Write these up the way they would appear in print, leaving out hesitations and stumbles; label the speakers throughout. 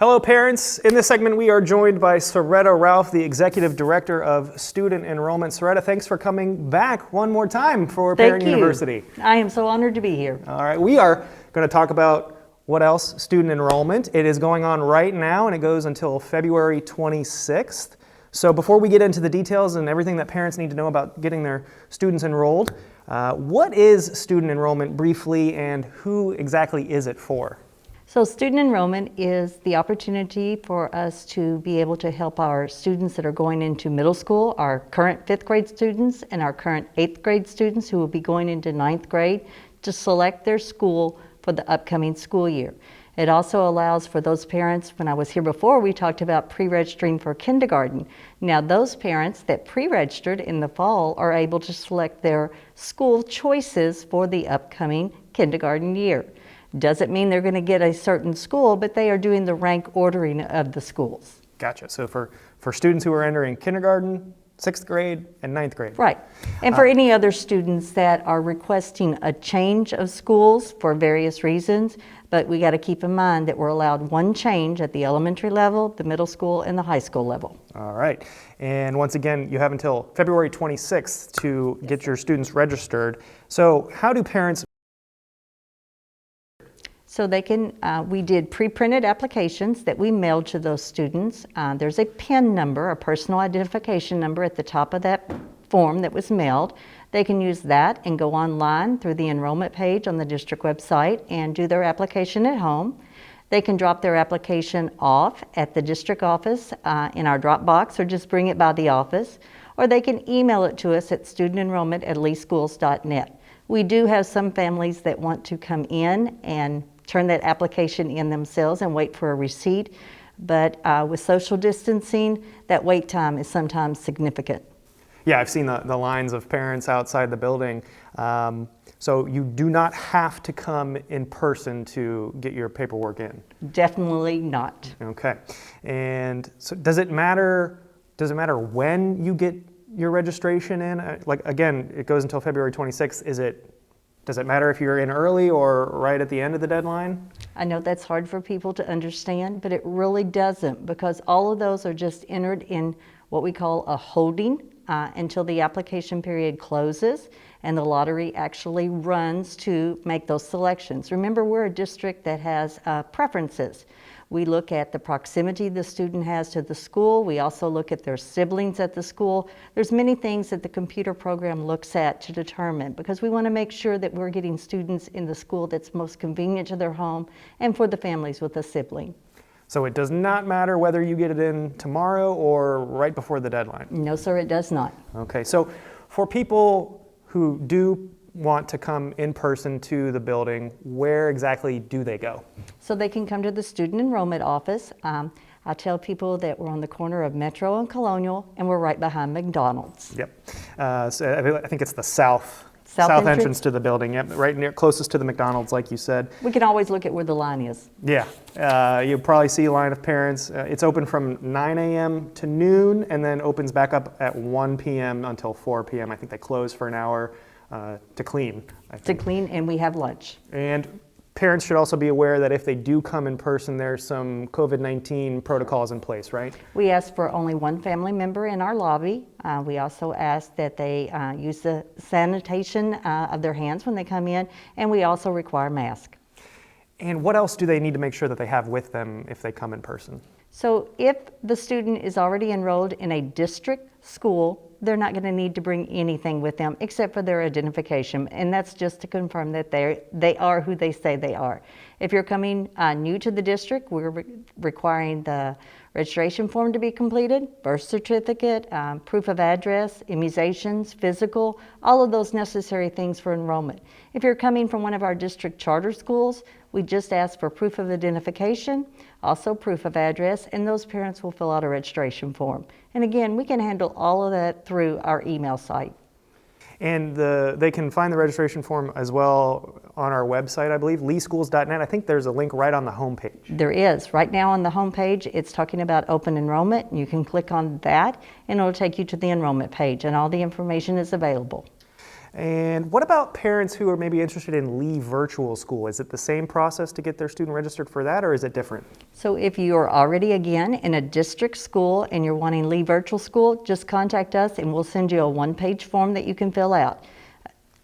Speaker 1: Hello parents. In this segment we are joined by Soretta Ralph, the Executive Director of Student Enrollment. Soretta, thanks for coming back one more time for Parent University.
Speaker 2: I am so honored to be here.
Speaker 1: All right, we are going to talk about what else? Student enrollment. It is going on right now and it goes until February 26th. So before we get into the details and everything that parents need to know about getting their students enrolled, what is student enrollment briefly and who exactly is it for?
Speaker 2: So student enrollment is the opportunity for us to be able to help our students that are going into middle school, our current 5th grade students and our current 8th grade students who will be going into 9th grade to select their school for the upcoming school year. It also allows for those parents, when I was here before, we talked about pre-registering for kindergarten. Now those parents that pre-registered in the fall are able to select their school choices for the upcoming kindergarten year. Doesn't mean they're going to get a certain school, but they are doing the rank ordering of the schools.
Speaker 1: Gotcha. So for students who are entering kindergarten, 6th grade, and 9th grade.
Speaker 2: Right. And for any other students that are requesting a change of schools for various reasons, but we got to keep in mind that we're allowed one change at the elementary level, the middle school, and the high school level.
Speaker 1: All right. And once again, you have until February 26th to get your students registered. So how do parents...
Speaker 2: So they can, we did pre-printed applications that we mailed to those students. There's a PIN number, a personal identification number at the top of that form that was mailed. They can use that and go online through the enrollment page on the district website and do their application at home. They can drop their application off at the district office in our drop box or just bring it by the office, or they can email it to us at studentenrollment@leeschools.net. We do have some families that want to come in and turn that application in themselves and wait for a receipt. But with social distancing, that wait time is sometimes significant.
Speaker 1: Yeah, I've seen the lines of parents outside the building. So you do not have to come in person to get your paperwork in?
Speaker 2: Definitely not.
Speaker 1: Okay. And so does it matter when you get your registration in? Like again, it goes until February 26th. Does it matter if you're in early or right at the end of the deadline?
Speaker 2: I know that's hard for people to understand, but it really doesn't, because all of those are just entered in what we call a holding until the application period closes and the lottery actually runs to make those selections. Remember, we're a district that has preferences. We look at the proximity the student has to the school. We also look at their siblings at the school. There's many things that the computer program looks at to determine, because we want to make sure that we're getting students in the school that's most convenient to their home and for the families with a sibling.
Speaker 1: So it does not matter whether you get it in tomorrow or right before the deadline?
Speaker 2: No, sir, it does not.
Speaker 1: Okay, so for people who do want to come in person to the building, where exactly do they go?
Speaker 2: So they can come to the student enrollment office. I tell people that we're on the corner of Metro and Colonial, and we're right behind McDonald's.
Speaker 1: Yep. So I think it's the south entrance to the building. Yep, right near, closest to the McDonald's, like you said.
Speaker 2: We can always look at where the line is.
Speaker 1: Yeah. You'll probably see a line of parents. It's open from 9 a.m. to noon, and then opens back up at 1 p.m. until 4 p.m. I think they close for an hour. To clean, I think.
Speaker 2: To clean, and we have lunch.
Speaker 1: And parents should also be aware that if they do come in person, there's some COVID-19 protocols in place, right?
Speaker 2: We ask for only one family member in our lobby. We also ask that they use the sanitation of their hands when they come in, and we also require masks.
Speaker 1: And what else do they need to make sure that they have with them if they come in person?
Speaker 2: So if the student is already enrolled in a district school, they're not going to need to bring anything with them except for their identification, and that's just to confirm that they are who they say they are. If you're coming new to the district, we're requiring the registration form to be completed, birth certificate, proof of address, immunizations, physical, all of those necessary things for enrollment. If you're coming from one of our district charter schools, we just ask for proof of identification, also proof of address, and those parents will fill out a registration form. And again, we can handle all of that through our email site.
Speaker 1: And they can find the registration form as well on our website, I believe, leeschools.net. I think there's a link right on the homepage.
Speaker 2: There is. Right now on the homepage, it's talking about open enrollment. You can click on that, and it'll take you to the enrollment page, and all the information is available.
Speaker 1: And what about parents who are maybe interested in Lee Virtual School? Is it the same process to get their student registered for that, or is it different?
Speaker 2: So if you are already, again, in a district school and you're wanting Lee Virtual School, just contact us and we'll send you a one-page form that you can fill out.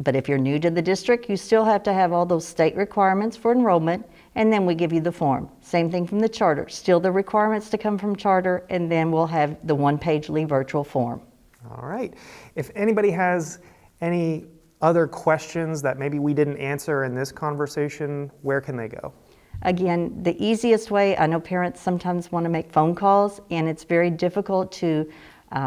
Speaker 2: But if you're new to the district, you still have to have all those state requirements for enrollment, and then we give you the form. Same thing from the charter. Still the requirements to come from charter, and then we'll have the one-page Lee Virtual form.
Speaker 1: All right. If anybody has any other questions that maybe we didn't answer in this conversation, where can they go?
Speaker 2: Again, the easiest way, I know parents sometimes want to make phone calls, and it's very difficult to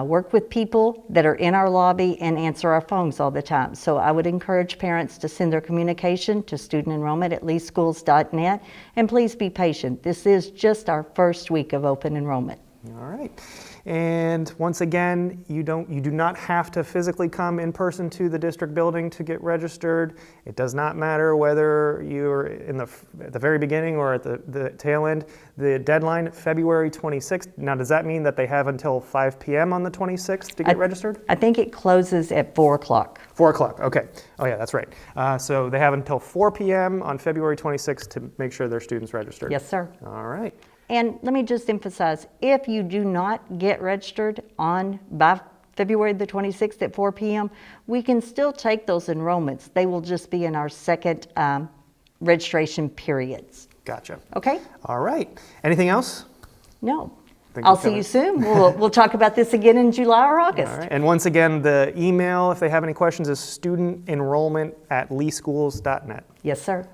Speaker 2: work with people that are in our lobby and answer our phones all the time. So I would encourage parents to send their communication to studentenrollment@leeschools.net, and please be patient. This is just our first week of open enrollment.
Speaker 1: All right. And once again, you do not have to physically come in person to the district building to get registered. It does not matter whether you're at the very beginning or at the tail end. The deadline, February 26th. Now, does that mean that they have until 5 p.m. on the 26th to get registered?
Speaker 2: I think it closes at 4 o'clock.
Speaker 1: 4 o'clock, okay. Oh yeah, that's right. So they have until 4 p.m. on February 26th to make sure their students registered.
Speaker 2: Yes, sir.
Speaker 1: All right.
Speaker 2: And let me just emphasize, if you do not get registered by February the 26th at 4 p.m., we can still take those enrollments. They will just be in our second registration periods.
Speaker 1: Gotcha.
Speaker 2: Okay?
Speaker 1: All right. Anything else?
Speaker 2: No.
Speaker 1: Think
Speaker 2: I'll
Speaker 1: we
Speaker 2: see
Speaker 1: covered-
Speaker 2: you soon. We'll talk about this again in July or August.
Speaker 1: All right. And once again, the email, if they have any questions, is studentenrollment@leeschools.net.
Speaker 2: Yes, sir.